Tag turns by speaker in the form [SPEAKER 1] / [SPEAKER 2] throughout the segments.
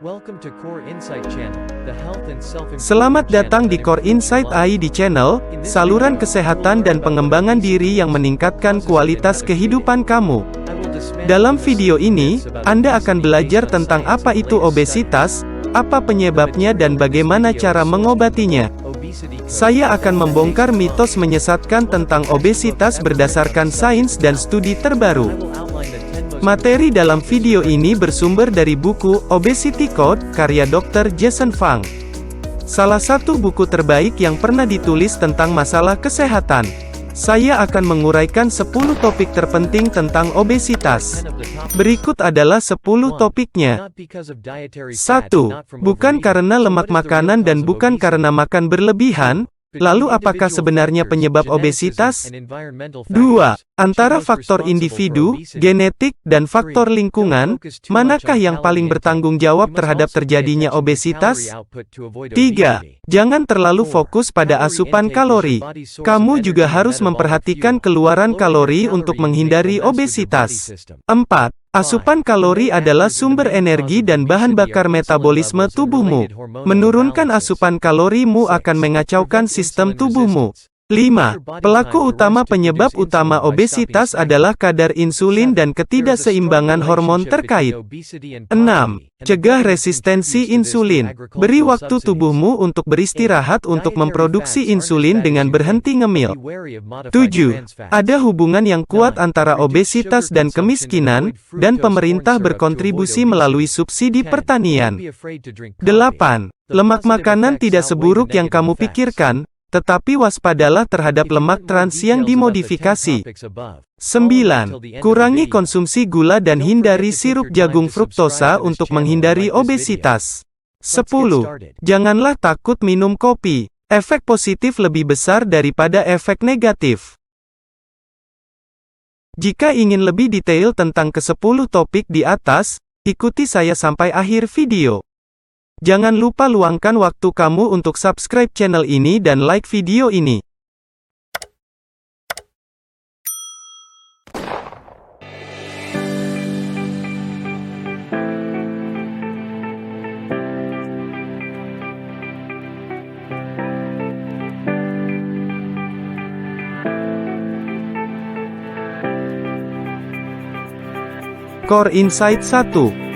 [SPEAKER 1] Welcome to Core Insight Channel, the health and self-improvement
[SPEAKER 2] Selamat datang
[SPEAKER 1] channel
[SPEAKER 2] di
[SPEAKER 1] that
[SPEAKER 2] Core
[SPEAKER 1] improves
[SPEAKER 2] Insight
[SPEAKER 1] your life.
[SPEAKER 2] AI di channel, saluran kesehatan dan pengembangan diri yang meningkatkan kualitas kehidupan kamu.
[SPEAKER 1] I will dismantle
[SPEAKER 2] Dalam
[SPEAKER 1] the
[SPEAKER 2] video
[SPEAKER 1] sleep
[SPEAKER 2] ini,
[SPEAKER 1] myths about
[SPEAKER 2] Anda
[SPEAKER 1] obesity
[SPEAKER 2] akan belajar
[SPEAKER 1] based on
[SPEAKER 2] tentang
[SPEAKER 1] science
[SPEAKER 2] apa
[SPEAKER 1] and
[SPEAKER 2] itu
[SPEAKER 1] latest
[SPEAKER 2] obesitas,
[SPEAKER 1] studies.
[SPEAKER 2] apa penyebabnya dan bagaimana cara mengobatinya.
[SPEAKER 1] Obesity Code.
[SPEAKER 2] Saya akan membongkar mitos menyesatkan tentang obesitas berdasarkan sains dan studi terbaru.
[SPEAKER 1] I will outline the 10 most
[SPEAKER 2] Materi dalam video ini bersumber dari buku Obesity Code, karya Dr. Jason Fung. Salah satu buku terbaik yang pernah ditulis tentang masalah kesehatan. Saya akan menguraikan 10 topik terpenting tentang obesitas.
[SPEAKER 1] 10 of the top
[SPEAKER 2] Berikut adalah 10 topiknya.
[SPEAKER 1] not because of dietary fat,
[SPEAKER 2] 1.
[SPEAKER 1] not from
[SPEAKER 2] Bukan
[SPEAKER 1] overeating.
[SPEAKER 2] karena
[SPEAKER 1] So
[SPEAKER 2] lemak
[SPEAKER 1] what is the
[SPEAKER 2] makanan
[SPEAKER 1] real
[SPEAKER 2] dan
[SPEAKER 1] cause of
[SPEAKER 2] bukan
[SPEAKER 1] obesity?
[SPEAKER 2] karena makan berlebihan. Lalu apakah sebenarnya penyebab obesitas? 2. Antara faktor individu, genetik, dan faktor lingkungan, manakah yang paling bertanggung jawab terhadap terjadinya obesitas? 3. Jangan terlalu fokus pada asupan kalori. Kamu juga harus memperhatikan keluaran kalori untuk menghindari obesitas. 4. Asupan kalori adalah sumber energi dan bahan bakar metabolisme tubuhmu. Menurunkan asupan kalorimu akan mengacaukan sistem tubuhmu. 5. Pelaku utama penyebab utama obesitas adalah kadar insulin dan ketidakseimbangan hormon terkait. 6. Cegah resistensi insulin. Beri waktu tubuhmu untuk beristirahat untuk memproduksi insulin dengan berhenti ngemil. 7. Ada hubungan yang kuat antara obesitas dan kemiskinan, dan pemerintah berkontribusi melalui subsidi pertanian. 8. Lemak makanan tidak seburuk yang kamu pikirkan, tetapi waspadalah terhadap lemak trans yang dimodifikasi. 9. Kurangi konsumsi gula dan hindari sirup jagung fruktosa untuk menghindari obesitas. 10. Janganlah takut minum kopi. Efek positif lebih besar daripada efek negatif. Jika ingin lebih detail tentang ke-10 topik di atas, ikuti saya sampai akhir video. Jangan lupa luangkan waktu kamu untuk subscribe channel ini dan like video ini. Core Insight 1.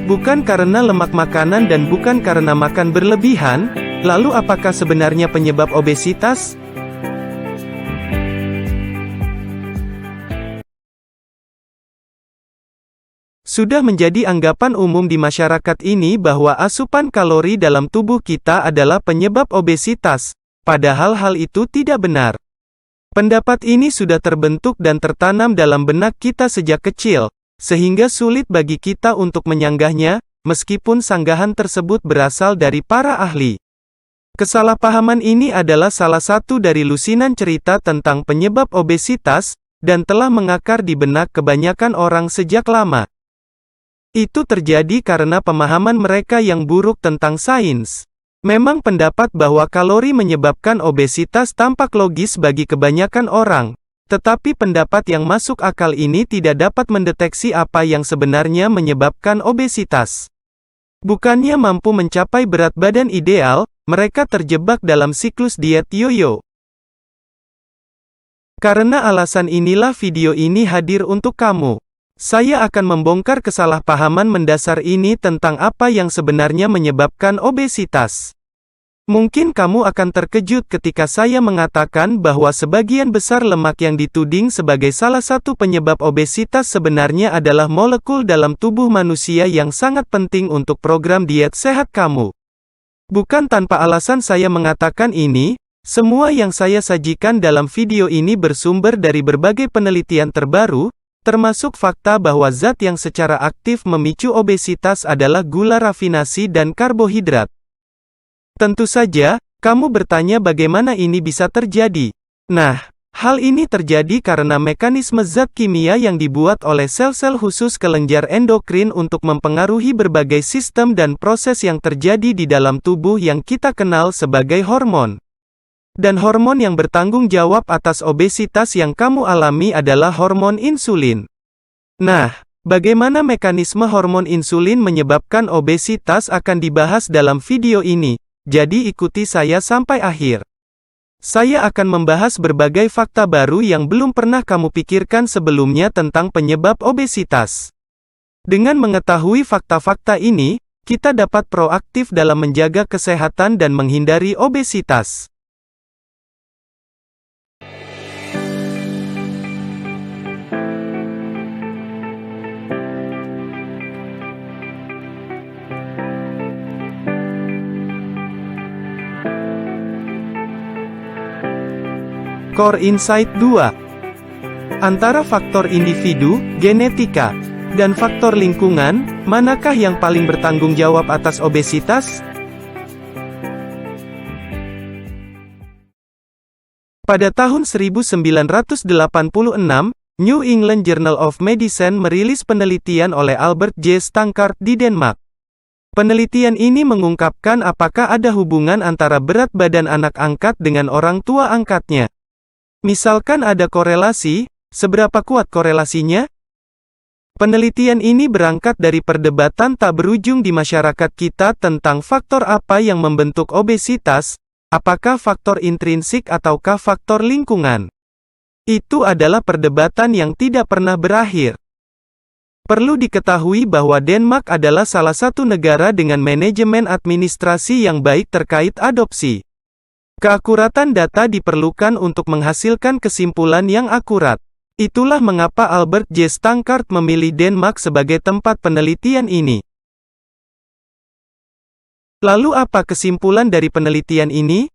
[SPEAKER 2] Bukan karena lemak makanan dan bukan karena makan berlebihan, lalu apakah sebenarnya penyebab obesitas? Sudah menjadi anggapan umum di masyarakat ini bahwa asupan kalori dalam tubuh kita adalah penyebab obesitas, padahal hal itu tidak benar. Pendapat ini sudah terbentuk dan tertanam dalam benak kita sejak kecil, sehingga sulit bagi kita untuk menyanggahnya, meskipun sanggahan tersebut berasal dari para ahli. Kesalahpahaman ini adalah salah satu dari lusinan cerita tentang penyebab obesitas, dan telah mengakar di benak kebanyakan orang sejak lama. Itu terjadi karena pemahaman mereka yang buruk tentang sains. Memang pendapat bahwa kalori menyebabkan obesitas tampak logis bagi kebanyakan orang. Tetapi pendapat yang masuk akal ini tidak dapat mendeteksi apa yang sebenarnya menyebabkan obesitas. Bukannya mampu mencapai berat badan ideal, mereka terjebak dalam siklus diet yo-yo. Karena alasan inilah video ini hadir untuk kamu. Saya akan membongkar kesalahpahaman mendasar ini tentang apa yang sebenarnya menyebabkan obesitas. Mungkin kamu akan terkejut ketika saya mengatakan bahwa sebagian besar lemak yang dituding sebagai salah satu penyebab obesitas sebenarnya adalah molekul dalam tubuh manusia yang sangat penting untuk program diet sehat kamu. Bukan tanpa alasan saya mengatakan ini, semua yang saya sajikan dalam video ini bersumber dari berbagai penelitian terbaru, termasuk fakta bahwa zat yang secara aktif memicu obesitas adalah gula rafinasi dan karbohidrat. Tentu saja, kamu bertanya bagaimana ini bisa terjadi. Nah, hal ini terjadi karena mekanisme zat kimia yang dibuat oleh sel-sel khusus kelenjar endokrin untuk mempengaruhi berbagai sistem dan proses yang terjadi di dalam tubuh yang kita kenal sebagai hormon. Dan hormon yang bertanggung jawab atas obesitas yang kamu alami adalah hormon insulin. Nah, Bagaimana mekanisme hormon insulin menyebabkan obesitas akan dibahas dalam video ini, jadi ikuti saya sampai akhir. Saya akan membahas berbagai fakta baru yang belum pernah kamu pikirkan sebelumnya tentang penyebab obesitas. Dengan mengetahui fakta-fakta ini, kita dapat proaktif dalam menjaga kesehatan dan menghindari obesitas. Core Insight 2. Antara faktor individu, genetika, dan faktor lingkungan, manakah yang paling bertanggung jawab atas obesitas? Pada tahun 1986, New England Journal of Medicine merilis penelitian oleh Albert J. Stankart di Denmark. Penelitian ini mengungkapkan apakah ada hubungan antara berat badan anak angkat dengan orang tua angkatnya. Misalkan ada korelasi, seberapa kuat korelasinya? Penelitian ini berangkat dari perdebatan tak berujung di masyarakat kita tentang faktor apa yang membentuk obesitas, apakah faktor intrinsik ataukah faktor lingkungan. Itu adalah perdebatan yang tidak pernah berakhir. Perlu diketahui bahwa Denmark adalah salah satu negara dengan manajemen administrasi yang baik terkait adopsi. Keakuratan data diperlukan untuk menghasilkan kesimpulan yang akurat. Itulah mengapa Albert J. Stankart memilih Denmark sebagai tempat penelitian ini. Lalu apa kesimpulan dari penelitian ini?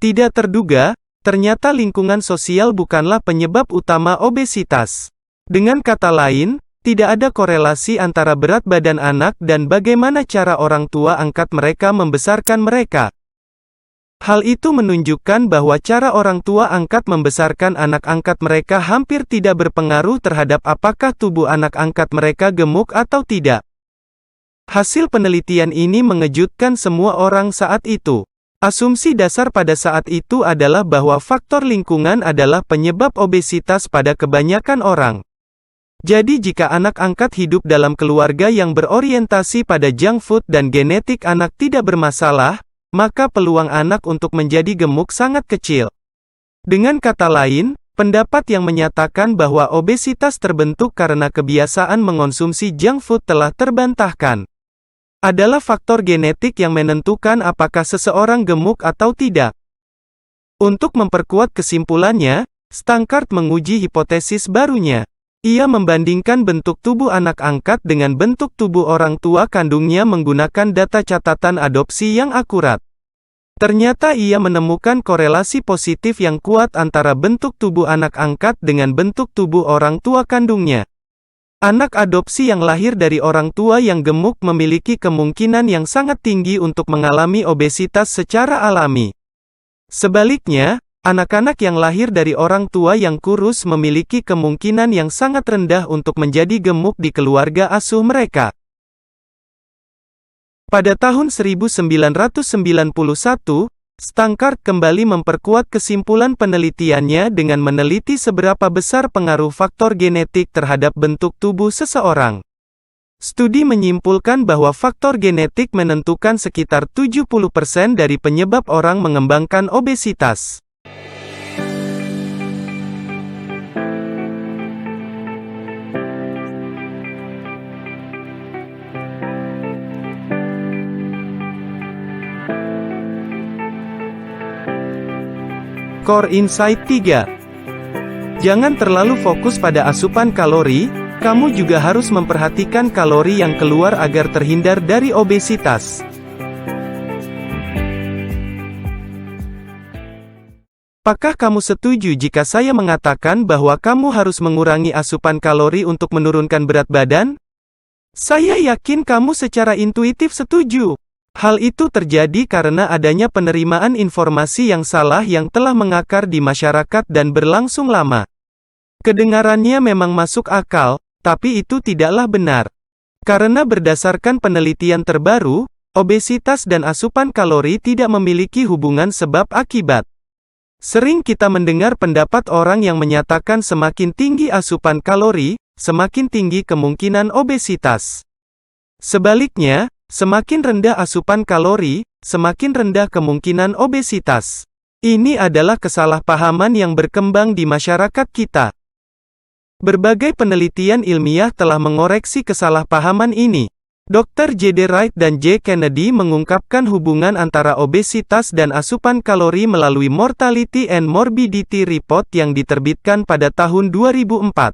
[SPEAKER 2] Tidak terduga, ternyata lingkungan sosial bukanlah penyebab utama obesitas. Dengan kata lain, tidak ada korelasi antara berat badan anak dan bagaimana cara orang tua angkat mereka membesarkan mereka. Hal itu menunjukkan bahwa cara orang tua angkat membesarkan anak angkat mereka hampir tidak berpengaruh terhadap apakah tubuh anak angkat mereka gemuk atau tidak. Hasil penelitian ini mengejutkan semua orang saat itu. Asumsi dasar pada saat itu adalah bahwa faktor lingkungan adalah penyebab obesitas pada kebanyakan orang. Jadi jika anak angkat hidup dalam keluarga yang berorientasi pada junk food dan genetik anak tidak bermasalah, maka peluang anak untuk menjadi gemuk sangat kecil. Dengan kata lain, pendapat yang menyatakan bahwa obesitas terbentuk karena kebiasaan mengonsumsi junk food telah terbantahkan. Adalah faktor genetik yang menentukan apakah seseorang gemuk atau tidak. Untuk memperkuat kesimpulannya, Stankart menguji hipotesis barunya. Ia membandingkan bentuk tubuh anak angkat dengan bentuk tubuh orang tua kandungnya menggunakan data catatan adopsi yang akurat. Ternyata ia menemukan korelasi positif yang kuat antara bentuk tubuh anak angkat dengan bentuk tubuh orang tua kandungnya. Anak adopsi yang lahir dari orang tua yang gemuk memiliki kemungkinan yang sangat tinggi untuk mengalami obesitas secara alami. Sebaliknya, anak-anak yang lahir dari orang tua yang kurus memiliki kemungkinan yang sangat rendah untuk menjadi gemuk di keluarga asuh mereka. Pada tahun 1991, Stankart kembali memperkuat kesimpulan penelitiannya dengan meneliti seberapa besar pengaruh faktor genetik terhadap bentuk tubuh seseorang. Studi menyimpulkan bahwa faktor genetik menentukan sekitar 70% dari penyebab orang mengembangkan obesitas. Core Insight 3. Jangan terlalu fokus pada asupan kalori, kamu juga harus memperhatikan kalori yang keluar agar terhindar dari obesitas. Apakah kamu setuju jika saya mengatakan bahwa kamu harus mengurangi asupan kalori untuk menurunkan berat badan? Saya yakin kamu secara intuitif setuju. Hal itu terjadi karena adanya penerimaan informasi yang salah yang telah mengakar di masyarakat dan berlangsung lama. Kedengarannya memang masuk akal, tapi itu tidaklah benar. Karena berdasarkan penelitian terbaru, obesitas dan asupan kalori tidak memiliki hubungan sebab akibat. Sering kita mendengar pendapat orang yang menyatakan semakin tinggi asupan kalori, semakin tinggi kemungkinan obesitas. Sebaliknya, semakin rendah asupan kalori, semakin rendah kemungkinan obesitas. Ini adalah kesalahpahaman yang berkembang di masyarakat kita. Berbagai penelitian ilmiah telah mengoreksi kesalahpahaman ini. Dr. J.D. Wright dan J. Kennedy mengungkapkan hubungan antara obesitas dan asupan kalori melalui Mortality and Morbidity Report yang diterbitkan pada tahun 2004.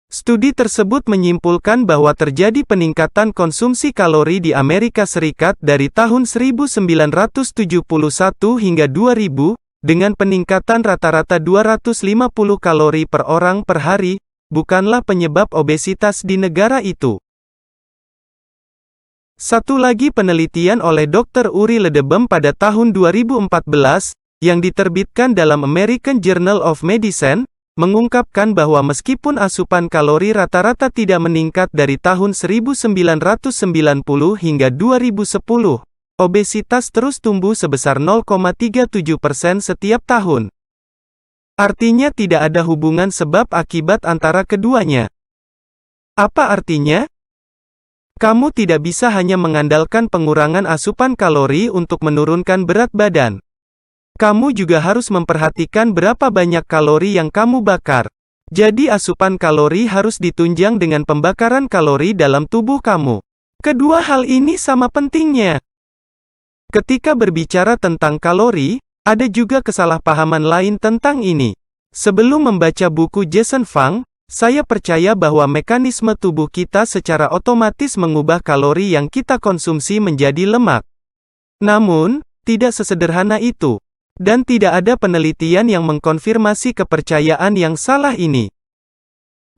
[SPEAKER 2] Studi tersebut menyimpulkan bahwa terjadi peningkatan konsumsi kalori di Amerika Serikat dari tahun 1971 hingga 2000, dengan peningkatan rata-rata 250 kalori per orang per hari, bukanlah penyebab obesitas di negara itu. Satu lagi penelitian oleh Dr. Uri Ledebem pada tahun 2014, yang diterbitkan dalam American Journal of Medicine, mengungkapkan bahwa meskipun asupan kalori rata-rata tidak meningkat dari tahun 1990 hingga 2010, obesitas terus tumbuh sebesar 0,37% setiap tahun. Artinya tidak ada hubungan sebab akibat antara keduanya. Apa artinya? Kamu tidak bisa hanya mengandalkan pengurangan asupan kalori untuk menurunkan berat badan. Kamu juga harus memperhatikan berapa banyak kalori yang kamu bakar. Jadi asupan kalori harus ditunjang dengan pembakaran kalori dalam tubuh kamu. Kedua hal ini sama pentingnya. Ketika berbicara tentang kalori, ada juga kesalahpahaman lain tentang ini. Sebelum membaca buku Jason Fung, saya percaya bahwa mekanisme tubuh kita secara otomatis mengubah kalori yang kita konsumsi menjadi lemak. Namun, tidak sesederhana itu. Dan tidak ada penelitian yang mengkonfirmasi kepercayaan yang salah ini.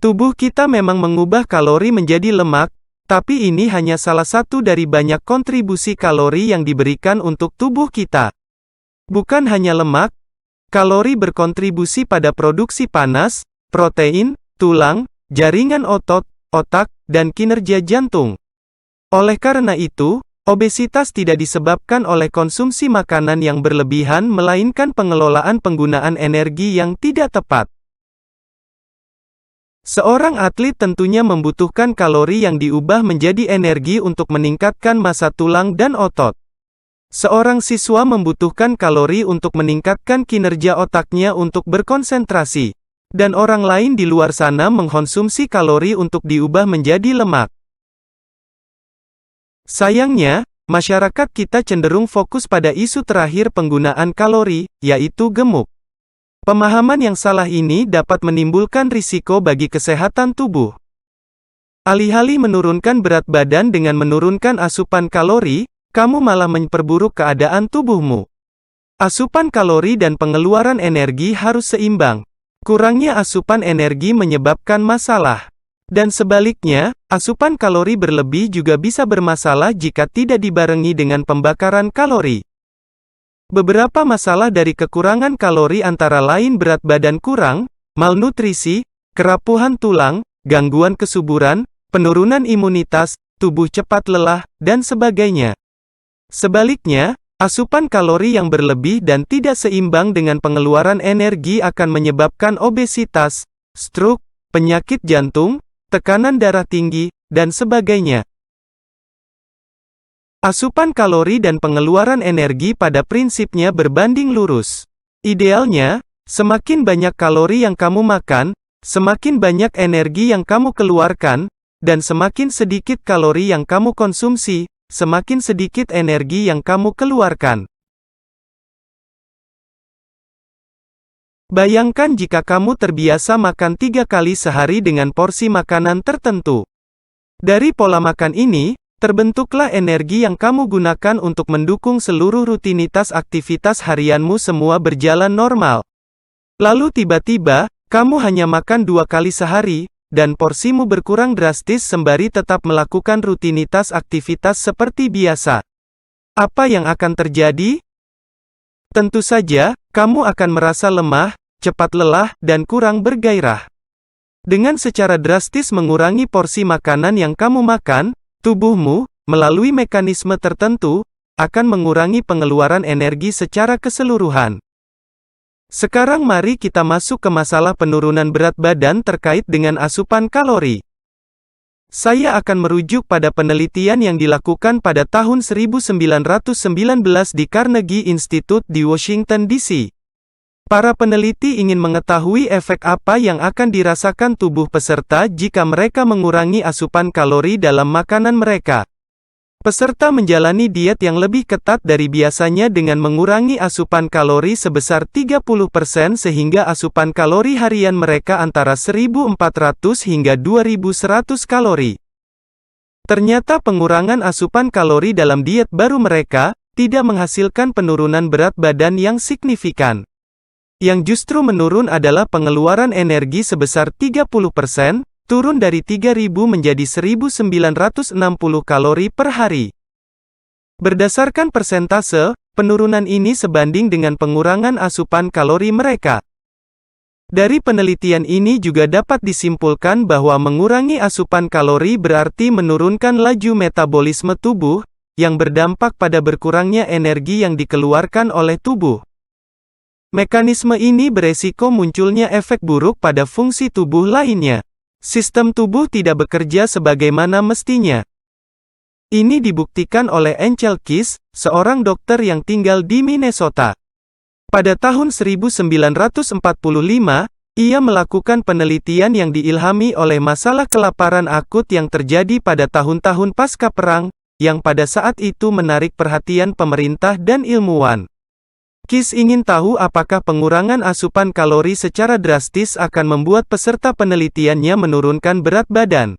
[SPEAKER 2] Tubuh kita memang mengubah kalori menjadi lemak, tapi ini hanya salah satu dari banyak kontribusi kalori yang diberikan untuk tubuh kita. Bukan hanya lemak, kalori berkontribusi pada produksi panas, protein, tulang, jaringan otot, otak, dan kinerja jantung. Oleh karena itu, obesitas tidak disebabkan oleh konsumsi makanan yang berlebihan melainkan pengelolaan penggunaan energi yang tidak tepat. Seorang atlet tentunya membutuhkan kalori yang diubah menjadi energi untuk meningkatkan massa tulang dan otot. Seorang siswa membutuhkan kalori untuk meningkatkan kinerja otaknya untuk berkonsentrasi. Dan orang lain di luar sana mengkonsumsi kalori untuk diubah menjadi lemak. Sayangnya, masyarakat kita cenderung fokus pada isu terakhir penggunaan kalori, yaitu gemuk. Pemahaman yang salah ini dapat menimbulkan risiko bagi kesehatan tubuh. Alih-alih menurunkan berat badan dengan menurunkan asupan kalori, kamu malah memperburuk keadaan tubuhmu. Asupan kalori dan pengeluaran energi harus seimbang. Kurangnya asupan energi menyebabkan masalah. Dan sebaliknya, asupan kalori berlebih juga bisa bermasalah jika tidak dibarengi dengan pembakaran kalori. Beberapa masalah dari kekurangan kalori antara lain berat badan kurang, malnutrisi, kerapuhan tulang, gangguan kesuburan, penurunan imunitas, tubuh cepat lelah, dan sebagainya. Sebaliknya, asupan kalori yang berlebih dan tidak seimbang dengan pengeluaran energi akan menyebabkan obesitas, stroke, penyakit jantung, tekanan darah tinggi, dan sebagainya. Asupan kalori dan pengeluaran energi pada prinsipnya berbanding lurus. Idealnya, semakin banyak kalori yang kamu makan, semakin banyak energi yang kamu keluarkan, dan semakin sedikit kalori yang kamu konsumsi, semakin sedikit energi yang kamu keluarkan. Bayangkan jika kamu terbiasa makan 3 kali sehari dengan porsi makanan tertentu. Dari pola makan ini, terbentuklah energi yang kamu gunakan untuk mendukung seluruh rutinitas aktivitas harianmu semua berjalan normal. Lalu tiba-tiba, kamu hanya makan 2 kali sehari, dan porsimu berkurang drastis sembari tetap melakukan rutinitas aktivitas seperti biasa. Apa yang akan terjadi? Tentu saja, kamu akan merasa lemah, cepat lelah, dan kurang bergairah. Dengan secara drastis mengurangi porsi makanan yang kamu makan, tubuhmu, melalui mekanisme tertentu, akan mengurangi pengeluaran energi secara keseluruhan. Sekarang mari kita masuk ke masalah penurunan berat badan terkait dengan asupan kalori. Saya akan merujuk pada penelitian yang dilakukan pada tahun 1919 di Carnegie Institute di Washington, D.C. Para peneliti ingin mengetahui efek apa yang akan dirasakan tubuh peserta jika mereka mengurangi asupan kalori dalam makanan mereka. Peserta menjalani diet yang lebih ketat dari biasanya dengan mengurangi asupan kalori sebesar 30% sehingga asupan kalori harian mereka antara 1.400 hingga 2.100 kalori. Ternyata pengurangan asupan kalori dalam diet baru mereka tidak menghasilkan penurunan berat badan yang signifikan. Yang justru menurun adalah pengeluaran energi sebesar 30%, turun dari 3.000 menjadi 1.960 kalori per hari. Berdasarkan persentase, penurunan ini sebanding dengan pengurangan asupan kalori mereka. Dari penelitian ini juga dapat disimpulkan bahwa mengurangi asupan kalori berarti menurunkan laju metabolisme tubuh, yang berdampak pada berkurangnya energi yang dikeluarkan oleh tubuh. Mekanisme ini beresiko munculnya efek buruk pada fungsi tubuh lainnya. Sistem tubuh tidak bekerja sebagaimana mestinya. Ini dibuktikan oleh Angel Keys, seorang dokter yang tinggal di Minnesota. Pada tahun 1945, ia melakukan penelitian yang diilhami oleh masalah kelaparan akut yang terjadi pada tahun-tahun pasca perang, yang pada saat itu menarik perhatian pemerintah dan ilmuwan. Keys ingin tahu apakah pengurangan asupan kalori secara drastis akan membuat peserta penelitiannya menurunkan berat badan.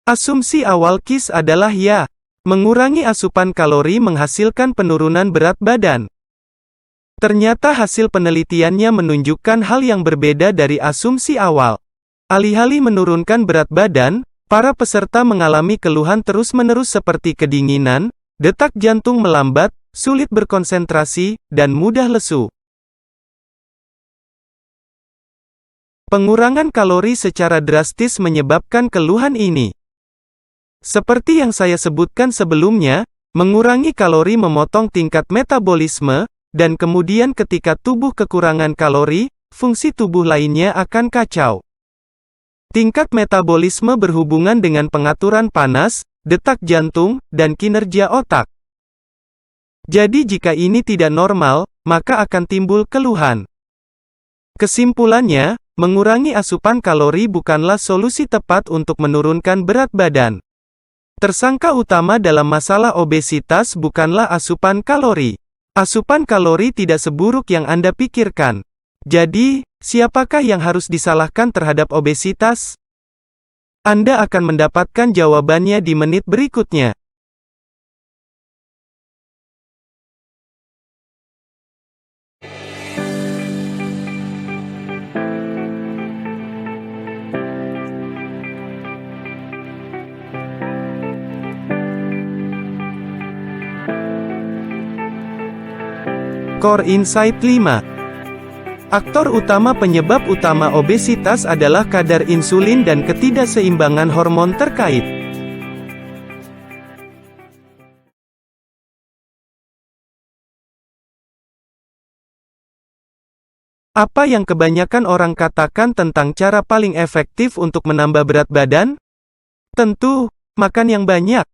[SPEAKER 2] Asumsi awal Keys adalah ya, mengurangi asupan kalori menghasilkan penurunan berat badan. Ternyata hasil penelitiannya menunjukkan hal yang berbeda dari asumsi awal. Alih-alih menurunkan berat badan, para peserta mengalami keluhan terus-menerus seperti kedinginan, detak jantung melambat, sulit berkonsentrasi, dan mudah lesu. Pengurangan kalori secara drastis menyebabkan keluhan ini. Seperti yang saya sebutkan sebelumnya, mengurangi kalori memotong tingkat metabolisme, dan kemudian ketika tubuh kekurangan kalori, fungsi tubuh lainnya akan kacau. Tingkat metabolisme berhubungan dengan pengaturan panas, detak jantung, dan kinerja otak. Jadi jika ini tidak normal, maka akan timbul keluhan. Kesimpulannya, mengurangi asupan kalori bukanlah solusi tepat untuk menurunkan berat badan. Tersangka utama dalam masalah obesitas bukanlah asupan kalori. Asupan kalori tidak seburuk yang Anda pikirkan. Jadi, siapakah yang harus disalahkan terhadap obesitas? Anda akan mendapatkan jawabannya di menit berikutnya. Core Insight 5. Aktor utama penyebab utama obesitas adalah kadar insulin dan ketidakseimbangan hormon terkait. Apa yang kebanyakan orang katakan tentang cara paling efektif untuk menambah berat badan? Tentu, makan yang banyak.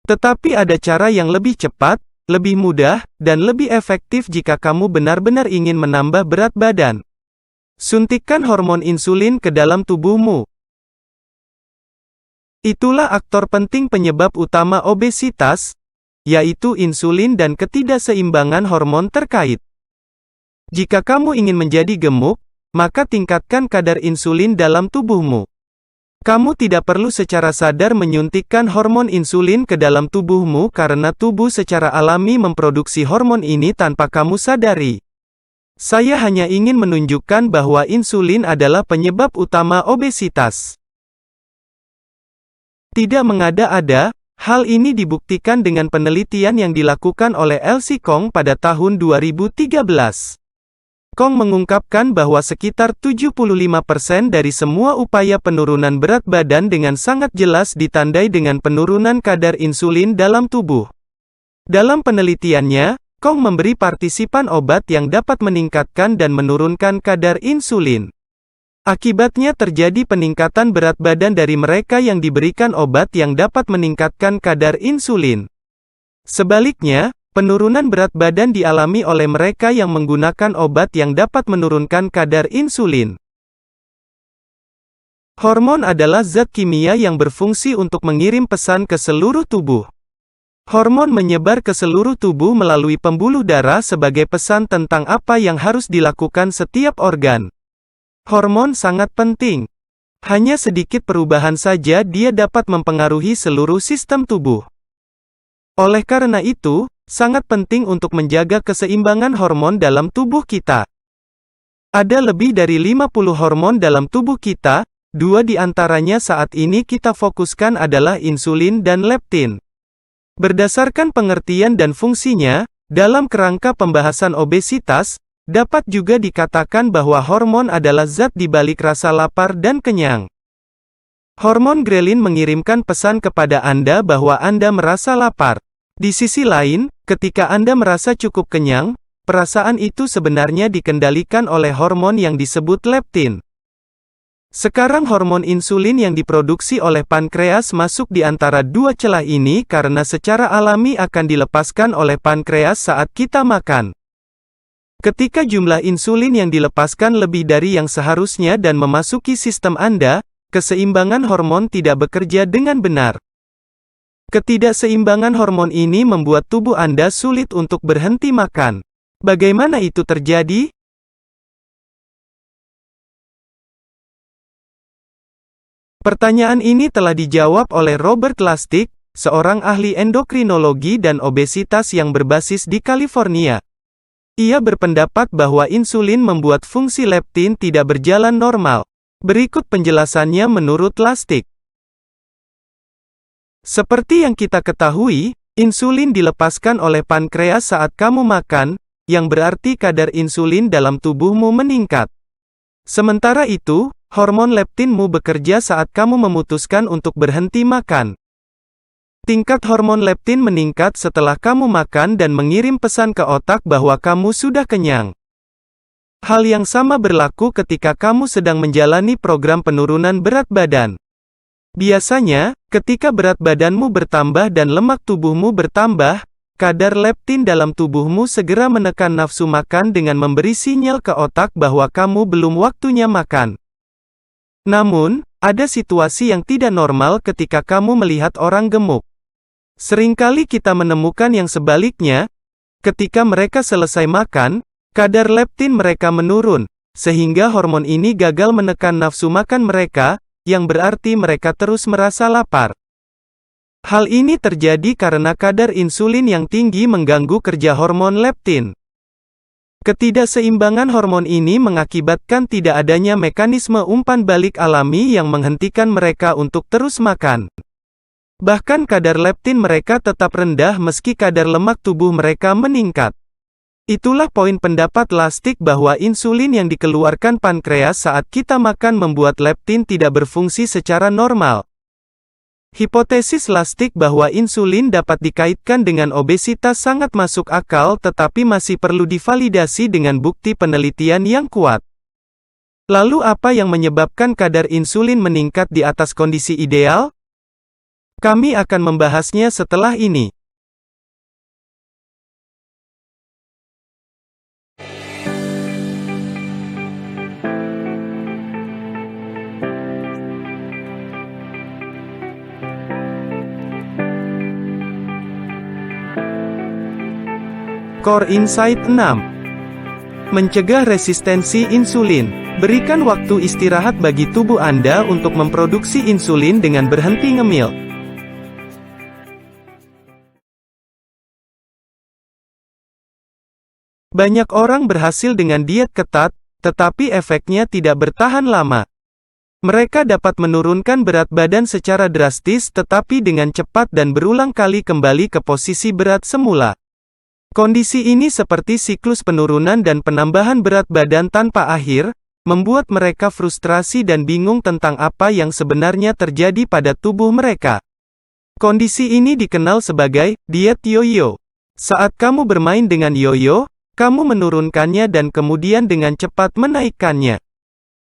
[SPEAKER 2] Tetapi ada cara yang lebih cepat, lebih mudah, dan lebih efektif jika kamu benar-benar ingin menambah berat badan. Suntikkan hormon insulin ke dalam tubuhmu. Itulah aktor penting penyebab utama obesitas, yaitu insulin dan ketidakseimbangan hormon terkait. Jika kamu ingin menjadi gemuk, maka tingkatkan kadar insulin dalam tubuhmu. Kamu tidak perlu secara sadar menyuntikkan hormon insulin ke dalam tubuhmu karena tubuh secara alami memproduksi hormon ini tanpa kamu sadari. Saya hanya ingin menunjukkan bahwa insulin adalah penyebab utama obesitas. Tidak mengada-ada, hal ini dibuktikan dengan penelitian yang dilakukan oleh Elsie Kong pada tahun 2013. Kong mengungkapkan bahwa sekitar 75% dari semua upaya penurunan berat badan dengan sangat jelas ditandai dengan penurunan kadar insulin dalam tubuh. Dalam penelitiannya, Kong memberi partisipan obat yang dapat meningkatkan dan menurunkan kadar insulin. Akibatnya terjadi peningkatan berat badan dari mereka yang diberikan obat yang dapat meningkatkan kadar insulin. Sebaliknya, penurunan berat badan dialami oleh mereka yang menggunakan obat yang dapat menurunkan kadar insulin. Hormon adalah zat kimia yang berfungsi untuk mengirim pesan ke seluruh tubuh. Hormon menyebar ke seluruh tubuh melalui pembuluh darah sebagai pesan tentang apa yang harus dilakukan setiap organ. Hormon sangat penting. Hanya sedikit perubahan saja dia dapat mempengaruhi seluruh sistem tubuh. Oleh karena itu, sangat penting untuk menjaga keseimbangan hormon dalam tubuh kita. Ada lebih dari 50 hormon dalam tubuh kita, 2 di antaranya saat ini kita fokuskan adalah insulin dan leptin. Berdasarkan pengertian dan fungsinya, dalam kerangka pembahasan obesitas, dapat juga dikatakan bahwa hormon adalah zat di balik rasa lapar dan kenyang. Hormon grelin mengirimkan pesan kepada Anda bahwa Anda merasa lapar. Di sisi lain, ketika Anda merasa cukup kenyang, perasaan itu sebenarnya dikendalikan oleh hormon yang disebut leptin. Sekarang hormon insulin yang diproduksi oleh pankreas masuk di antara 2 celah ini karena secara alami akan dilepaskan oleh pankreas saat kita makan. Ketika jumlah insulin yang dilepaskan lebih dari yang seharusnya dan memasuki sistem Anda, keseimbangan hormon tidak bekerja dengan benar. Ketidakseimbangan hormon ini membuat tubuh Anda sulit untuk berhenti makan. Bagaimana itu terjadi? Pertanyaan ini telah dijawab oleh Robert Lustig, seorang ahli endokrinologi dan obesitas yang berbasis di California. Ia berpendapat bahwa insulin membuat fungsi leptin tidak berjalan normal. Berikut penjelasannya menurut Lustig. Seperti yang kita ketahui, insulin dilepaskan oleh pankreas saat kamu makan, yang berarti kadar insulin dalam tubuhmu meningkat. Sementara itu, hormon leptinmu bekerja saat kamu memutuskan untuk berhenti makan. Tingkat hormon leptin meningkat setelah kamu makan dan mengirim pesan ke otak bahwa kamu sudah kenyang. Hal yang sama berlaku ketika kamu sedang menjalani program penurunan berat badan. Biasanya, ketika berat badanmu bertambah dan lemak tubuhmu bertambah, kadar leptin dalam tubuhmu segera menekan nafsu makan dengan memberi sinyal ke otak bahwa kamu belum waktunya makan. Namun, ada situasi yang tidak normal ketika kamu melihat orang gemuk. Seringkali kita menemukan yang sebaliknya, ketika mereka selesai makan, kadar leptin mereka menurun, sehingga hormon ini gagal menekan nafsu makan mereka, yang berarti mereka terus merasa lapar. Hal ini terjadi karena kadar insulin yang tinggi mengganggu kerja hormon leptin. Ketidakseimbangan hormon ini mengakibatkan tidak adanya mekanisme umpan balik alami yang menghentikan mereka untuk terus makan. Bahkan kadar leptin mereka tetap rendah meski kadar lemak tubuh mereka meningkat. Itulah poin pendapat Lustig bahwa insulin yang dikeluarkan pankreas saat kita makan membuat leptin tidak berfungsi secara normal. Hipotesis Lustig bahwa insulin dapat dikaitkan dengan obesitas sangat masuk akal tetapi masih perlu divalidasi dengan bukti penelitian yang kuat. Lalu apa yang menyebabkan kadar insulin meningkat di atas kondisi ideal? Kami akan membahasnya setelah ini. Core Insight 6. Mencegah resistensi insulin. Berikan waktu istirahat bagi tubuh Anda untuk memproduksi insulin dengan berhenti ngemil. Banyak orang berhasil dengan diet ketat, tetapi efeknya tidak bertahan lama. Mereka dapat menurunkan berat badan secara drastis tetapi dengan cepat dan berulang kali kembali ke posisi berat semula. Kondisi ini seperti siklus penurunan dan penambahan berat badan tanpa akhir, membuat mereka frustrasi dan bingung tentang apa yang sebenarnya terjadi pada tubuh mereka. Kondisi ini dikenal sebagai diet yo-yo. Saat kamu bermain dengan yoyo, kamu menurunkannya dan kemudian dengan cepat menaikkannya.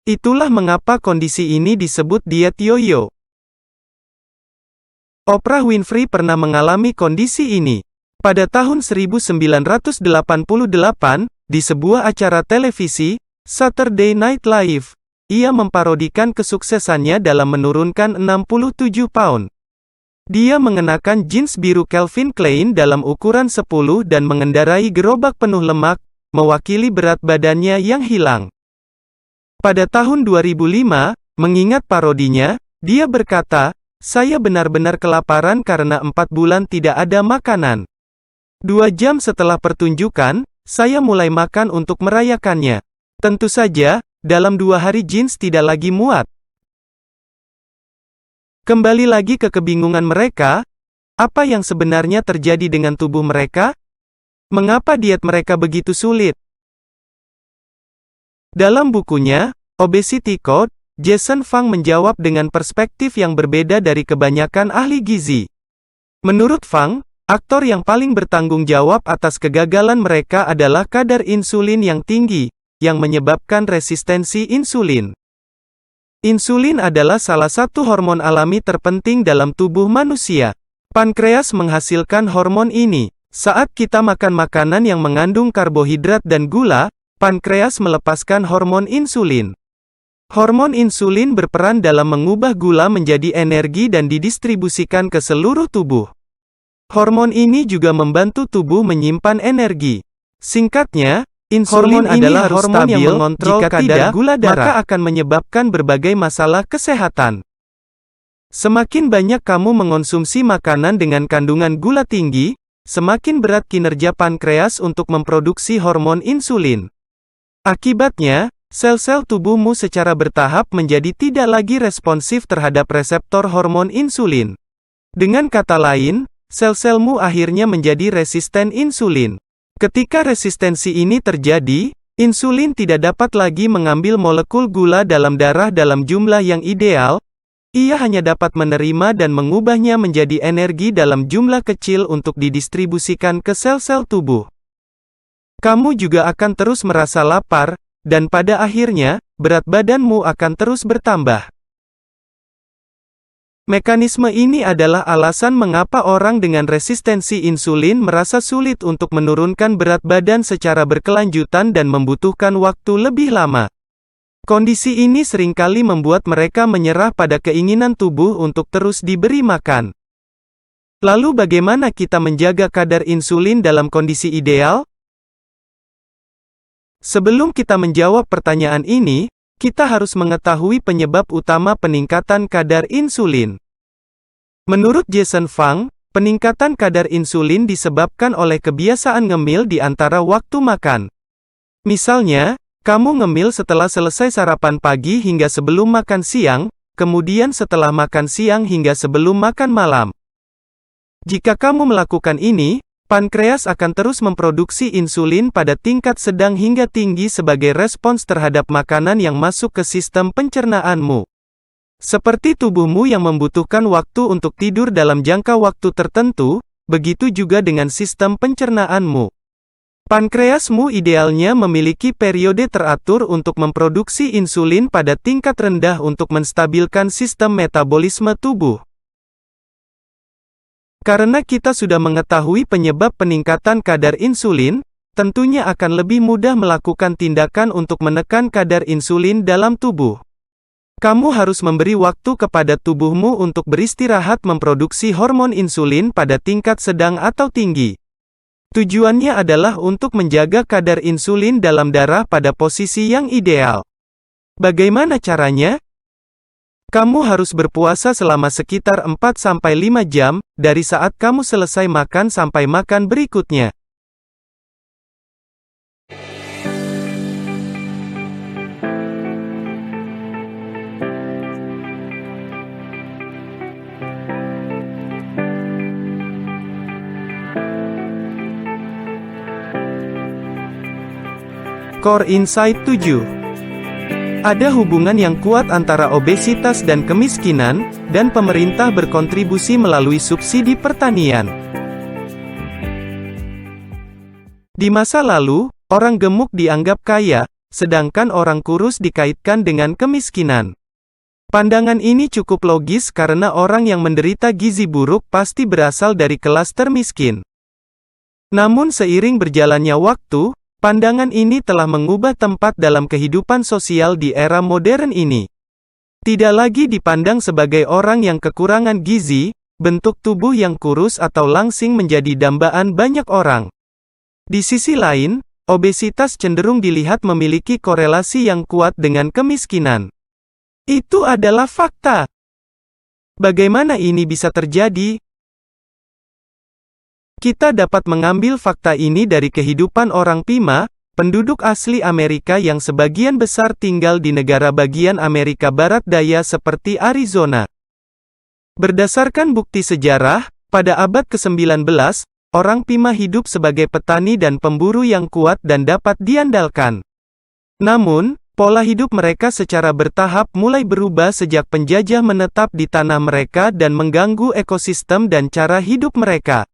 [SPEAKER 2] Itulah mengapa kondisi ini disebut diet yoyo. Oprah Winfrey pernah mengalami kondisi ini. Pada tahun 1988, di sebuah acara televisi, Saturday Night Live, ia memparodikan kesuksesannya dalam menurunkan 67 pound. Dia mengenakan jeans biru Calvin Klein dalam ukuran 10 dan mengendarai gerobak penuh lemak, mewakili berat badannya yang hilang. Pada tahun 2005, mengingat parodinya, dia berkata, "Saya benar-benar kelaparan karena 4 bulan tidak ada makanan. 2 jam setelah pertunjukan, saya mulai makan untuk merayakannya. Tentu saja, dalam 2 hari jeans tidak lagi muat." Kembali lagi ke kebingungan mereka, apa yang sebenarnya terjadi dengan tubuh mereka? Mengapa diet mereka begitu sulit? Dalam bukunya, Obesity Code, Jason Fung menjawab dengan perspektif yang berbeda dari kebanyakan ahli gizi. Menurut Fung, aktor yang paling bertanggung jawab atas kegagalan mereka adalah kadar insulin yang tinggi, yang menyebabkan resistensi insulin. Insulin adalah salah satu hormon alami terpenting dalam tubuh manusia. Pankreas menghasilkan hormon ini. Saat kita makan makanan yang mengandung karbohidrat dan gula, pankreas melepaskan hormon insulin. Hormon insulin berperan dalam mengubah gula menjadi energi dan didistribusikan ke seluruh tubuh. Hormon ini juga membantu tubuh menyimpan energi. Singkatnya, insulin adalah hormon yang mengontrol kadar gula darah, maka akan menyebabkan berbagai masalah kesehatan. Semakin banyak kamu mengonsumsi makanan dengan kandungan gula tinggi, semakin berat kinerja pankreas untuk memproduksi hormon insulin. Akibatnya, sel-sel tubuhmu secara bertahap menjadi tidak lagi responsif terhadap reseptor hormon insulin. Dengan kata lain, sel-selmu akhirnya menjadi resisten insulin. Ketika resistensi ini terjadi, insulin tidak dapat lagi mengambil molekul gula dalam darah dalam jumlah yang ideal. Ia hanya dapat menerima dan mengubahnya menjadi energi dalam jumlah kecil untuk didistribusikan ke sel-sel tubuh. Kamu juga akan terus merasa lapar, dan pada akhirnya, berat badanmu akan terus bertambah. Mekanisme ini adalah alasan mengapa orang dengan resistensi insulin merasa sulit untuk menurunkan berat badan secara berkelanjutan dan membutuhkan waktu lebih lama. Kondisi ini seringkali membuat mereka menyerah pada keinginan tubuh untuk terus diberi makan. Lalu bagaimana kita menjaga kadar insulin dalam kondisi ideal? Sebelum kita menjawab pertanyaan ini, kita harus mengetahui penyebab utama peningkatan kadar insulin. Menurut Jason Fung, peningkatan kadar insulin disebabkan oleh kebiasaan ngemil di antara waktu makan. Misalnya, kamu ngemil setelah selesai sarapan pagi hingga sebelum makan siang, kemudian setelah makan siang hingga sebelum makan malam. Jika kamu melakukan ini, pankreas akan terus memproduksi insulin pada tingkat sedang hingga tinggi sebagai respons terhadap makanan yang masuk ke sistem pencernaanmu. Seperti tubuhmu yang membutuhkan waktu untuk tidur dalam jangka waktu tertentu, begitu juga dengan sistem pencernaanmu. Pankreasmu idealnya memiliki periode teratur untuk memproduksi insulin pada tingkat rendah untuk menstabilkan sistem metabolisme tubuh. Karena kita sudah mengetahui penyebab peningkatan kadar insulin, tentunya akan lebih mudah melakukan tindakan untuk menekan kadar insulin dalam tubuh. Kamu harus memberi waktu kepada tubuhmu untuk beristirahat memproduksi hormon insulin pada tingkat sedang atau tinggi. Tujuannya adalah untuk menjaga kadar insulin dalam darah pada posisi yang ideal. Bagaimana caranya? Kamu harus berpuasa selama sekitar 4-5 jam, dari saat kamu selesai makan sampai makan berikutnya. Core Insight 7. Ada hubungan yang kuat antara obesitas dan kemiskinan, dan pemerintah berkontribusi melalui subsidi pertanian. Di masa lalu, orang gemuk dianggap kaya, sedangkan orang kurus dikaitkan dengan kemiskinan. Pandangan ini cukup logis karena orang yang menderita gizi buruk pasti berasal dari kelas termiskin. Namun seiring berjalannya waktu, pandangan ini telah mengubah tempat dalam kehidupan sosial di era modern ini. Tidak lagi dipandang sebagai orang yang kekurangan gizi, bentuk tubuh yang kurus atau langsing menjadi dambaan banyak orang. Di sisi lain, obesitas cenderung dilihat memiliki korelasi yang kuat dengan kemiskinan. Itu adalah fakta. Bagaimana ini bisa terjadi? Kita dapat mengambil fakta ini dari kehidupan orang Pima, penduduk asli Amerika yang sebagian besar tinggal di negara bagian Amerika Barat Daya seperti Arizona. Berdasarkan bukti sejarah, pada abad ke-19, orang Pima hidup sebagai petani dan pemburu yang kuat dan dapat diandalkan. Namun, pola hidup mereka secara bertahap mulai berubah sejak penjajah menetap di tanah mereka dan mengganggu ekosistem dan cara hidup mereka.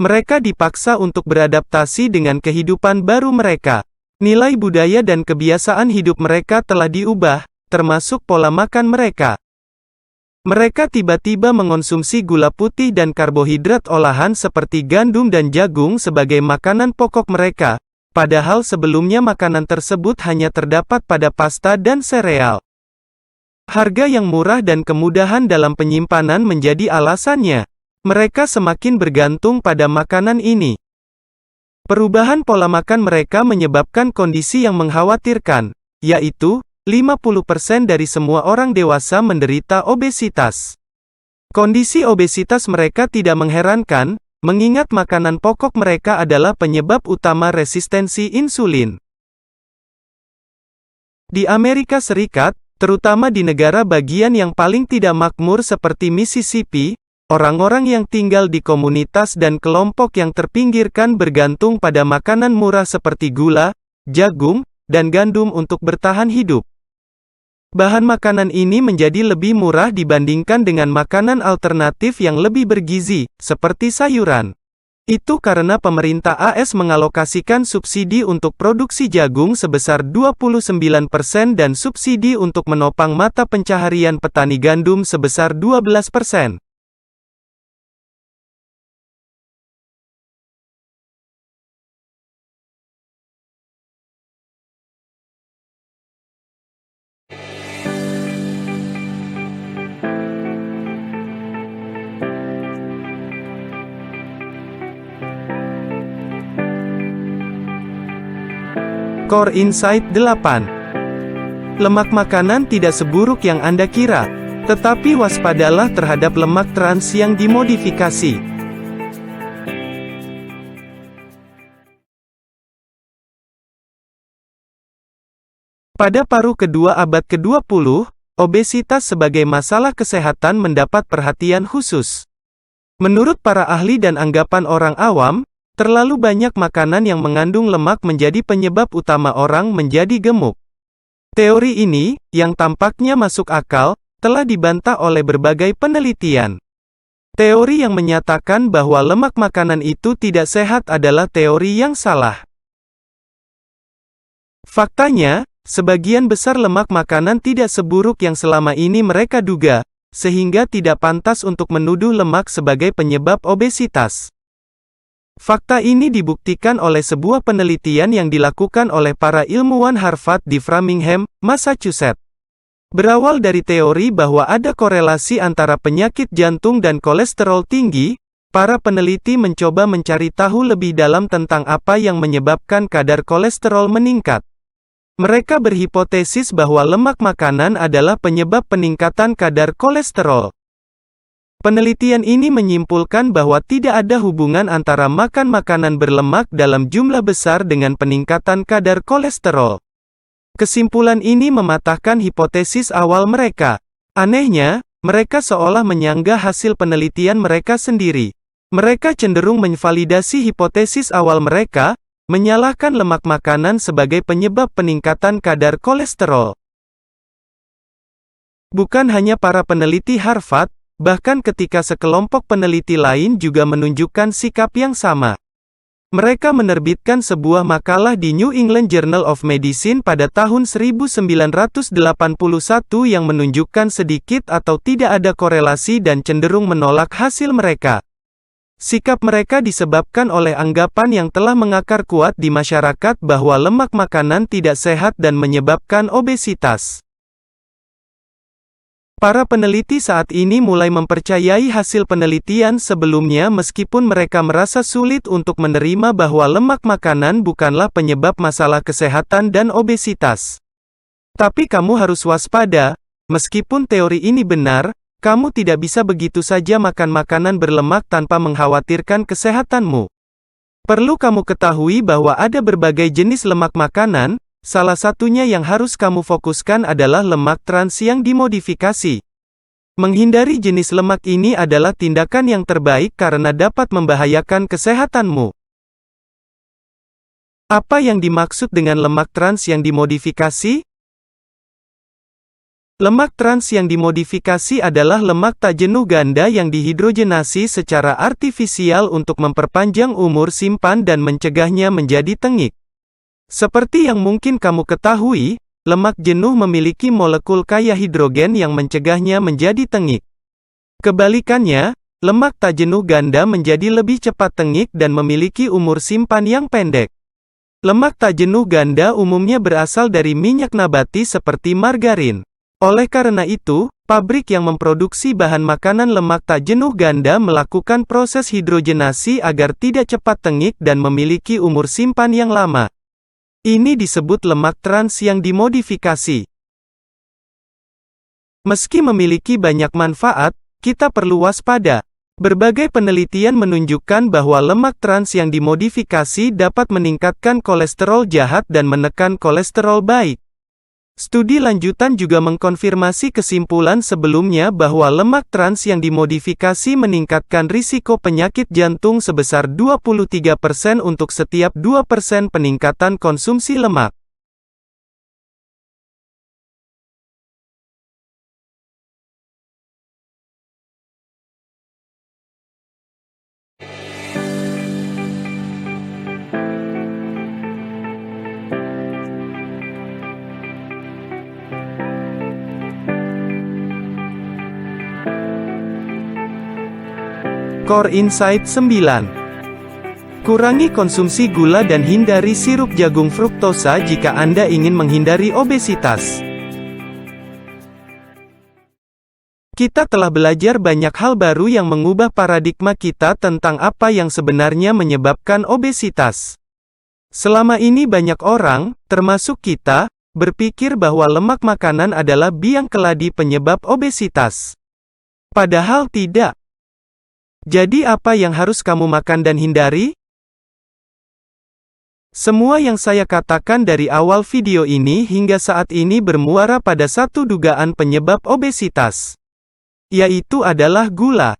[SPEAKER 2] Mereka dipaksa untuk beradaptasi dengan kehidupan baru mereka. Nilai budaya dan kebiasaan hidup mereka telah diubah, termasuk pola makan mereka. Mereka tiba-tiba mengonsumsi gula putih dan karbohidrat olahan seperti gandum dan jagung sebagai makanan pokok mereka, padahal sebelumnya makanan tersebut hanya terdapat pada pasta dan sereal. Harga yang murah dan kemudahan dalam penyimpanan menjadi alasannya. Mereka semakin bergantung pada makanan ini. Perubahan pola makan mereka menyebabkan kondisi yang mengkhawatirkan, yaitu 50% dari semua orang dewasa menderita obesitas. Kondisi obesitas mereka tidak mengherankan, mengingat makanan pokok mereka adalah penyebab utama resistensi insulin. Di Amerika Serikat, terutama di negara bagian yang paling tidak makmur seperti Mississippi, orang-orang yang tinggal di komunitas dan kelompok yang terpinggirkan bergantung pada makanan murah seperti gula, jagung, dan gandum untuk bertahan hidup. Bahan makanan ini menjadi lebih murah dibandingkan dengan makanan alternatif yang lebih bergizi, seperti sayuran. Itu karena pemerintah AS mengalokasikan subsidi untuk produksi jagung sebesar 29% dan subsidi untuk menopang mata pencaharian petani gandum sebesar 12%. Core Insight 8. Lemak makanan tidak seburuk yang Anda kira, tetapi waspadalah terhadap lemak trans yang dimodifikasi. Pada paruh kedua abad ke-20, obesitas sebagai masalah kesehatan mendapat perhatian khusus. Menurut para ahli dan anggapan orang awam, terlalu banyak makanan yang mengandung lemak menjadi penyebab utama orang menjadi gemuk. Teori ini, yang tampaknya masuk akal, telah dibantah oleh berbagai penelitian. Teori yang menyatakan bahwa lemak makanan itu tidak sehat adalah teori yang salah. Faktanya, sebagian besar lemak makanan tidak seburuk yang selama ini mereka duga, sehingga tidak pantas untuk menuduh lemak sebagai penyebab obesitas. Fakta ini dibuktikan oleh sebuah penelitian yang dilakukan oleh para ilmuwan Harvard di Framingham, Massachusetts. Berawal dari teori bahwa ada korelasi antara penyakit jantung dan kolesterol tinggi, para peneliti mencoba mencari tahu lebih dalam tentang apa yang menyebabkan kadar kolesterol meningkat. Mereka berhipotesis bahwa lemak makanan adalah penyebab peningkatan kadar kolesterol. Penelitian ini menyimpulkan bahwa tidak ada hubungan antara makan makanan berlemak dalam jumlah besar dengan peningkatan kadar kolesterol. Kesimpulan ini mematahkan hipotesis awal mereka. Anehnya, mereka seolah menyanggah hasil penelitian mereka sendiri. Mereka cenderung menvalidasi hipotesis awal mereka, menyalahkan lemak makanan sebagai penyebab peningkatan kadar kolesterol. Bukan hanya para peneliti Harvard, bahkan ketika sekelompok peneliti lain juga menunjukkan sikap yang sama. Mereka menerbitkan sebuah makalah di New England Journal of Medicine pada tahun 1981 yang menunjukkan sedikit atau tidak ada korelasi dan cenderung menolak hasil mereka. Sikap mereka disebabkan oleh anggapan yang telah mengakar kuat di masyarakat bahwa lemak makanan tidak sehat dan menyebabkan obesitas. Para peneliti saat ini mulai mempercayai hasil penelitian sebelumnya meskipun mereka merasa sulit untuk menerima bahwa lemak makanan bukanlah penyebab masalah kesehatan dan obesitas. Tapi kamu harus waspada, meskipun teori ini benar, kamu tidak bisa begitu saja makan makanan berlemak tanpa mengkhawatirkan kesehatanmu. Perlu kamu ketahui bahwa ada berbagai jenis lemak makanan, salah satunya yang harus kamu fokuskan adalah lemak trans yang dimodifikasi. Menghindari jenis lemak ini adalah tindakan yang terbaik karena dapat membahayakan kesehatanmu. Apa yang dimaksud dengan lemak trans yang dimodifikasi? Lemak trans yang dimodifikasi adalah lemak tak jenuh ganda yang dihidrogenasi secara artifisial untuk memperpanjang umur simpan dan mencegahnya menjadi tengik. Seperti yang mungkin kamu ketahui, lemak jenuh memiliki molekul kaya hidrogen yang mencegahnya menjadi tengik. Kebalikannya, lemak tak jenuh ganda menjadi lebih cepat tengik dan memiliki umur simpan yang pendek. Lemak tak jenuh ganda umumnya berasal dari minyak nabati seperti margarin. Oleh karena itu, pabrik yang memproduksi bahan makanan lemak tak jenuh ganda melakukan proses hidrogenasi agar tidak cepat tengik dan memiliki umur simpan yang lama. Ini disebut lemak trans yang dimodifikasi. Meski memiliki banyak manfaat, kita perlu waspada. Berbagai penelitian menunjukkan bahwa lemak trans yang dimodifikasi dapat meningkatkan kolesterol jahat dan menekan kolesterol baik. Studi lanjutan juga mengkonfirmasi kesimpulan sebelumnya bahwa lemak trans yang dimodifikasi meningkatkan risiko penyakit jantung sebesar 23% untuk setiap 2% peningkatan konsumsi lemak. Core Insight 9. Kurangi konsumsi gula dan hindari sirup jagung fruktosa jika Anda ingin menghindari obesitas. Kita telah belajar banyak hal baru yang mengubah paradigma kita tentang apa yang sebenarnya menyebabkan obesitas. Selama ini banyak orang, termasuk kita, berpikir bahwa lemak makanan adalah biang keladi penyebab obesitas. Padahal tidak. Jadi apa yang harus kamu makan dan hindari? Semua yang saya katakan dari awal video ini hingga saat ini bermuara pada satu dugaan penyebab obesitas. Yaitu adalah gula.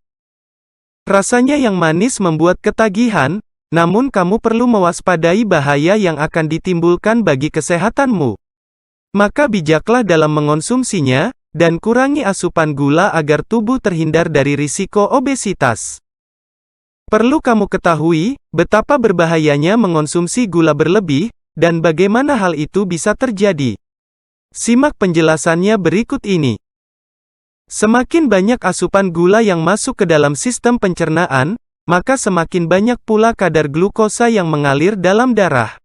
[SPEAKER 2] Rasanya yang manis membuat ketagihan, namun kamu perlu mewaspadai bahaya yang akan ditimbulkan bagi kesehatanmu. Maka bijaklah dalam mengonsumsinya, dan kurangi asupan gula agar tubuh terhindar dari risiko obesitas. Perlu kamu ketahui, betapa berbahayanya mengonsumsi gula berlebih, dan bagaimana hal itu bisa terjadi. Simak penjelasannya berikut ini. Semakin banyak asupan gula yang masuk ke dalam sistem pencernaan, maka semakin banyak pula kadar glukosa yang mengalir dalam darah.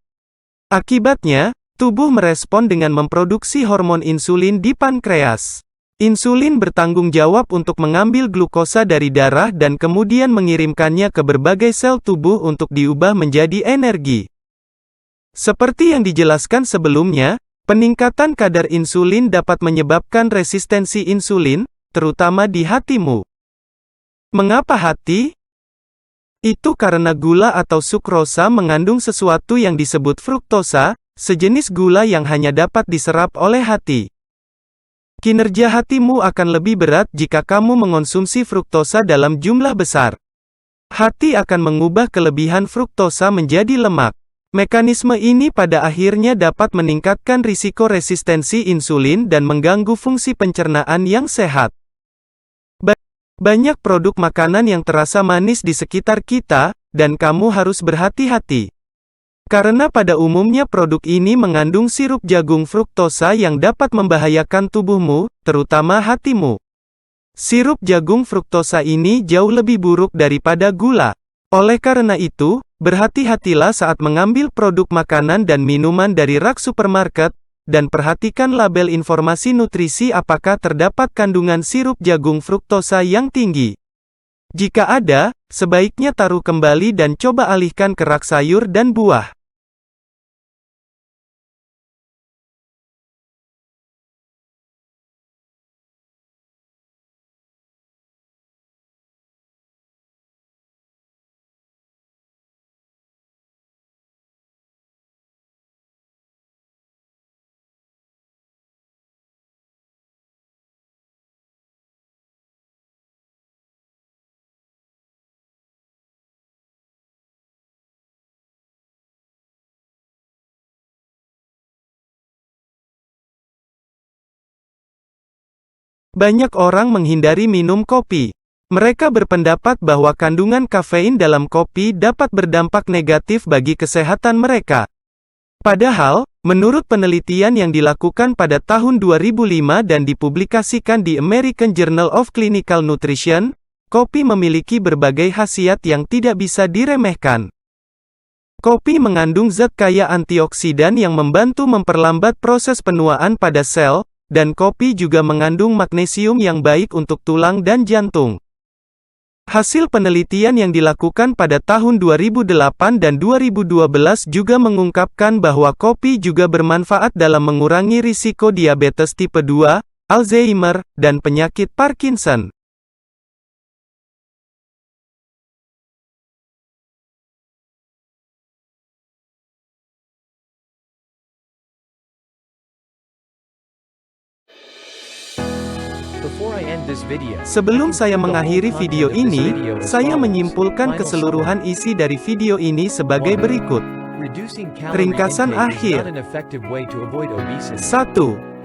[SPEAKER 2] Akibatnya, tubuh merespon dengan memproduksi hormon insulin di pankreas. Insulin bertanggung jawab untuk mengambil glukosa dari darah dan kemudian mengirimkannya ke berbagai sel tubuh untuk diubah menjadi energi. Seperti yang dijelaskan sebelumnya, peningkatan kadar insulin dapat menyebabkan resistensi insulin, terutama di hatimu. Mengapa hati? Itu karena gula atau sukrosa mengandung sesuatu yang disebut fruktosa, sejenis gula yang hanya dapat diserap oleh hati. Kinerja hatimu akan lebih berat jika kamu mengonsumsi fruktosa dalam jumlah besar. Hati akan mengubah kelebihan fruktosa menjadi lemak. Mekanisme ini pada akhirnya dapat meningkatkan risiko resistensi insulin dan mengganggu fungsi pencernaan yang sehat. Banyak produk makanan yang terasa manis di sekitar kita, dan kamu harus berhati-hati. Karena pada umumnya produk ini mengandung sirup jagung fruktosa yang dapat membahayakan tubuhmu, terutama hatimu. Sirup jagung fruktosa ini jauh lebih buruk daripada gula. Oleh karena itu, berhati-hatilah saat mengambil produk makanan dan minuman dari rak supermarket, dan perhatikan label informasi nutrisi apakah terdapat kandungan sirup jagung fruktosa yang tinggi. Jika ada, sebaiknya taruh kembali dan coba alihkan ke rak sayur dan buah. Banyak orang menghindari minum kopi. Mereka berpendapat bahwa kandungan kafein dalam kopi dapat berdampak negatif bagi kesehatan mereka. Padahal, menurut penelitian yang dilakukan pada tahun 2005 dan dipublikasikan di American Journal of Clinical Nutrition, kopi memiliki berbagai khasiat yang tidak bisa diremehkan. Kopi mengandung zat kaya antioksidan yang membantu memperlambat proses penuaan pada sel, dan kopi juga mengandung magnesium yang baik untuk tulang dan jantung. Hasil penelitian yang dilakukan pada tahun 2008 dan 2012 juga mengungkapkan bahwa kopi juga bermanfaat dalam mengurangi risiko diabetes tipe 2, Alzheimer, dan penyakit Parkinson. Sebelum saya mengakhiri video ini, saya menyimpulkan keseluruhan isi dari video ini sebagai berikut. Ringkasan akhir. 1.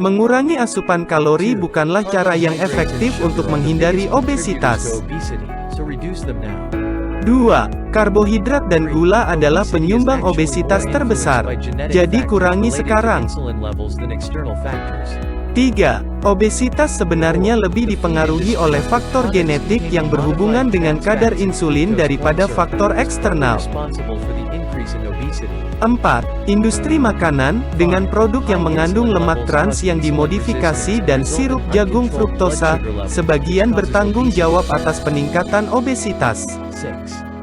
[SPEAKER 2] Mengurangi asupan kalori bukanlah cara yang efektif untuk menghindari obesitas. 2. Karbohidrat dan gula adalah penyumbang obesitas terbesar. Jadi kurangi sekarang. 3. Obesitas sebenarnya lebih dipengaruhi oleh faktor genetik yang berhubungan dengan kadar insulin daripada faktor eksternal. 4. Industri makanan, dengan produk yang mengandung lemak trans yang dimodifikasi dan sirup jagung fruktosa, sebagian bertanggung jawab atas peningkatan obesitas.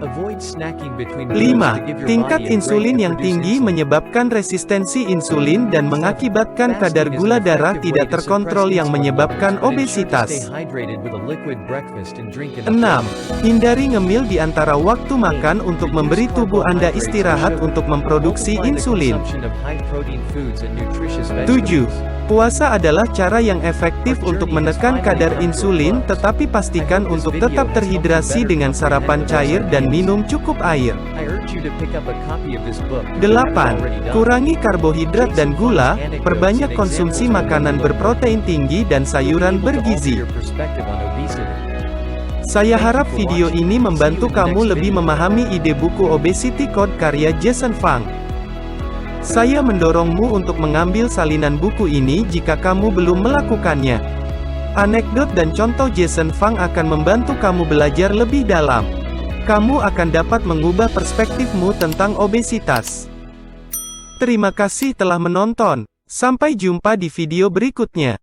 [SPEAKER 2] 5. Tingkat insulin yang tinggi menyebabkan resistensi insulin dan mengakibatkan kadar gula darah tidak terkontrol yang menyebabkan obesitas. 6. Hindari ngemil di antara waktu makan untuk memberi tubuh Anda istirahat untuk memproduksi insulin. 7. Puasa adalah cara yang efektif untuk menekan kadar insulin, tetapi pastikan untuk tetap terhidrasi dengan sarapan cair dan minum cukup air. 8. Kurangi karbohidrat dan gula, perbanyak konsumsi makanan berprotein tinggi dan sayuran bergizi. Saya harap video ini membantu kamu lebih memahami ide buku Obesity Code karya Jason Fung. Saya mendorongmu untuk mengambil salinan buku ini jika kamu belum melakukannya. Anekdot dan contoh Jason Fung akan membantu kamu belajar lebih dalam. Kamu akan dapat mengubah perspektifmu tentang obesitas. Terima kasih telah menonton. Sampai jumpa di video berikutnya.